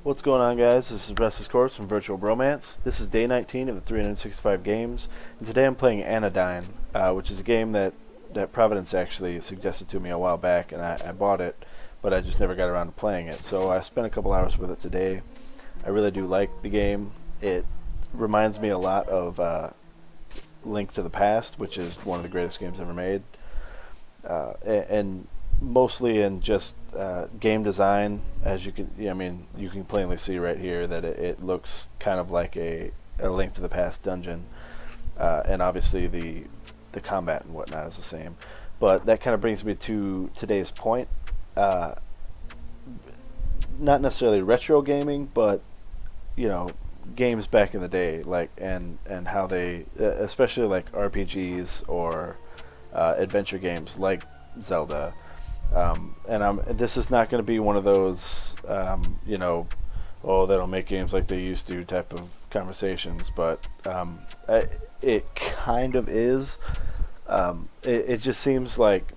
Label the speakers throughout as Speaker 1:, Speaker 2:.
Speaker 1: What's going on, guys? This is Restless Corpse from VirtualBromance. This is day 19 of the 365 games, and today I'm playing Anodyne, which is a game that Providence actually suggested to me a while back, and I bought it, but I just never got around to playing it. So I spent a couple hours with it today. I really do like the game. It reminds me a lot of Link to the Past, which is one of the greatest games ever made, and mostly in just game design. As you can, you can plainly see right here that it looks kind of like a Link to the Past dungeon, and obviously the combat and whatnot is the same. But that kind of brings me to today's point. Not necessarily retro gaming, but games back in the day, like and how they, especially like RPGs or adventure games like Zelda. This is not going to be one of those, oh, they don't make games like they used to type of conversations, but it kind of is. It just seems like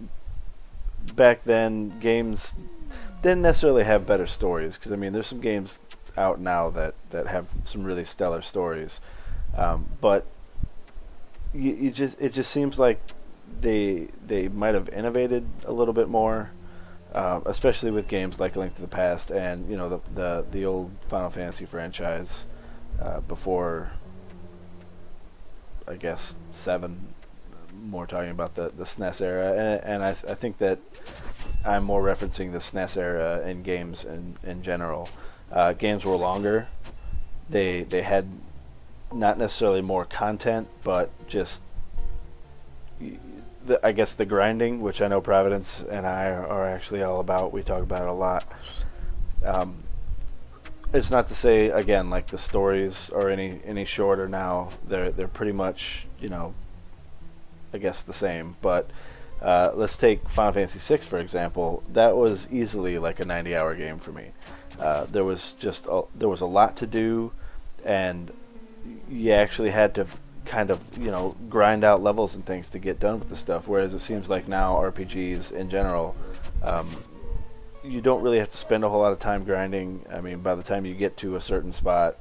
Speaker 1: back then games didn't necessarily have better stories, because there's some games out now that have some really stellar stories, but it just seems like they might have innovated a little bit more, especially with games like Link to the Past and the old Final Fantasy franchise, before I guess 7. More talking about the SNES era, and I think that I'm more referencing the SNES era in games in general. Games were longer. They had not necessarily more content, but just I guess the grinding, which I know Providence and I are actually all about. We talk about it a lot. It's not to say, again, like the stories are any shorter now. They're pretty much, I guess the same. But let's take Final Fantasy VI, for example. That was easily like a 90-hour game for me. There was a lot to do, and you actually had to kind of grind out levels and things to get done with the stuff, whereas it seems like now RPGs in general, you don't really have to spend a whole lot of time grinding. By the time you get to a certain spot,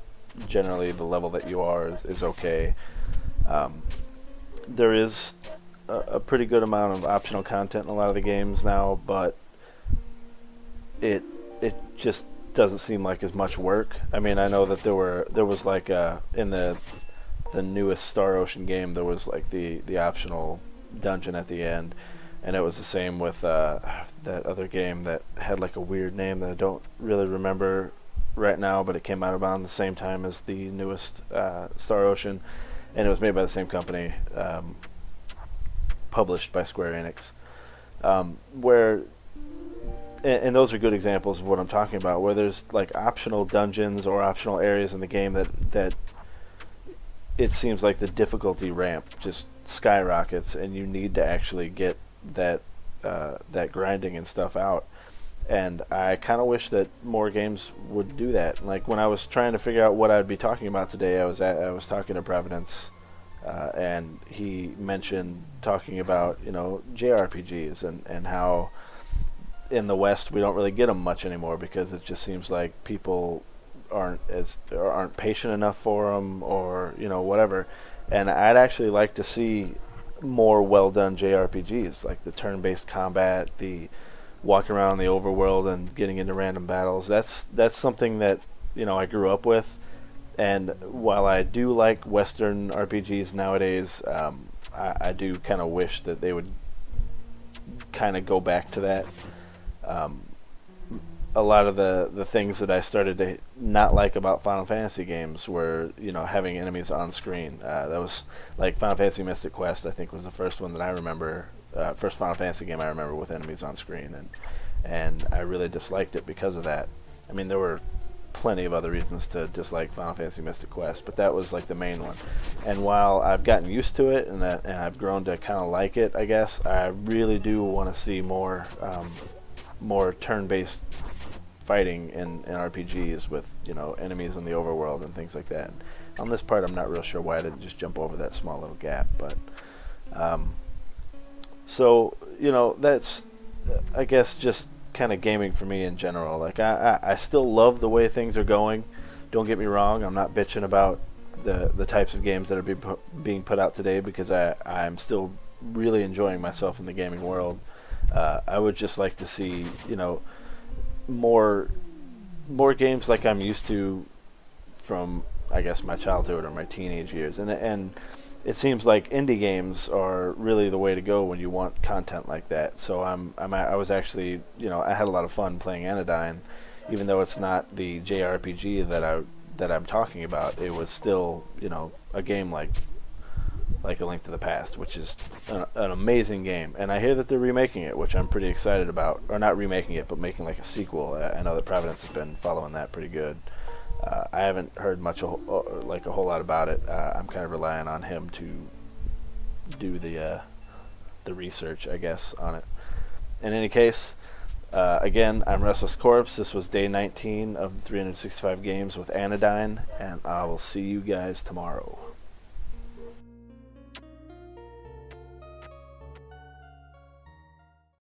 Speaker 1: generally the level that you are is okay. There is a pretty good amount of optional content in a lot of the games now, but it just doesn't seem like as much work. I know that there was like in the newest Star Ocean game, there was like the optional dungeon at the end, and it was the same with that other game that had like a weird name that I don't really remember right now, but it came out about the same time as the newest Star Ocean, and it was made by the same company, published by Square Enix, where and those are good examples of what I'm talking about, where there's like optional dungeons or optional areas in the game that it seems like the difficulty ramp just skyrockets, and you need to actually get that grinding and stuff out. And I kind of wish that more games would do that. Like when I was trying to figure out what I'd be talking about today, I was talking to Providence, and he mentioned talking about JRPGs and how in the West we don't really get them much anymore, because it just seems like people aren't patient enough for them, or whatever. And I'd actually like to see more well done JRPGs, like the turn-based combat, the walking around the overworld and getting into random battles. That's something that I grew up with, and while I do like Western RPGs nowadays, I do kind of wish that they would kind of go back to that. A lot of the things that I started to not like about Final Fantasy games were, having enemies on screen. That was like Final Fantasy Mystic Quest, I think, was the first one that I remember, first Final Fantasy game I remember with enemies on screen, and I really disliked it because of that. There were plenty of other reasons to dislike Final Fantasy Mystic Quest, but that was like the main one. And while I've gotten used to it and I've grown to kind of like it, I guess, I really do want to see more turn-based fighting in RPGs with enemies in the overworld and things like that. On this part, I'm not real sure why I didn't just jump over that small little gap, but so that's I guess just kind of gaming for me in general. Like I still love the way things are going. Don't get me wrong. I'm not bitching about the types of games that are being put out today, because I'm still really enjoying myself in the gaming world. I would just like to see, more games like I'm used to from, I guess, my childhood or my teenage years, and it seems like indie games are really the way to go when you want content like that. So I was actually, I had a lot of fun playing Anodyne, even though it's not the JRPG that I'm talking about. It was still, a game like A Link to the Past, which is an amazing game. And I hear that they're remaking it, which I'm pretty excited about. Or not remaking it, but making like a sequel. I know that Providence has been following that pretty good. I haven't heard much, like a whole lot about it. I'm kind of relying on him to do the research, I guess, on it. In any case, again, I'm Restless Corpse. This was day 19 of the 365 games with Anodyne, and I will see you guys tomorrow.